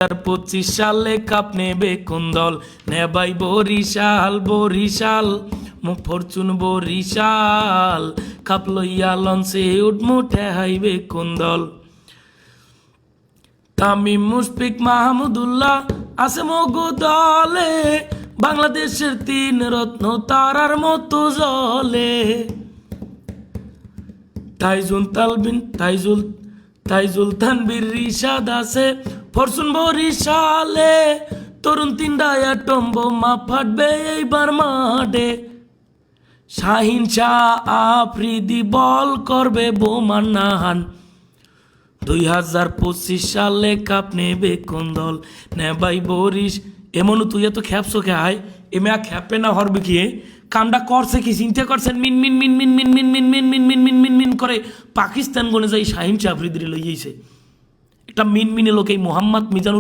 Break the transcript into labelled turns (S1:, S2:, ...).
S1: 2025 সালে কাপ নেবে কোন দল? নেবাই বরিশাল, বরিশাল ফরচুন বরিশাল। কাপ লইয়া লঞ্চে উঠমু, ঠেহাইবে কোন দল? তামিম মুশফিক মাহমুদুল্লাহ আছে মগো দলে, বাংলাদেশের 3 রত্ন তারার মতো জলে। তাইজুল তানবীর রিশাদ আছে ফরচুন বরিশালে। তরুণ 3টা অ্যাটম বোমা ফাটবে এইবার মাঠে। শাহিন শাহ আফ্রিদি বল করবে বোমার নাহান। 2025 সালে কাপ নেবে কোন দল? নেবাই বরিশ। এমন তুই এত খ্যাপছো কে আয়? এমে খ্যাপে না হরবে কি? কামটা করছে কি? চিন্তা করছেন মিন মিন মিন মিন মিন মিন মিন মিন মিন মিন মিন মিন মিন করে পাকিস্তান গনে যাই শাহিন শাহ আফ্রিদি লইয়াইছে। একটা মিন মিনে লোক এই মোহাম্মদ মিজানুর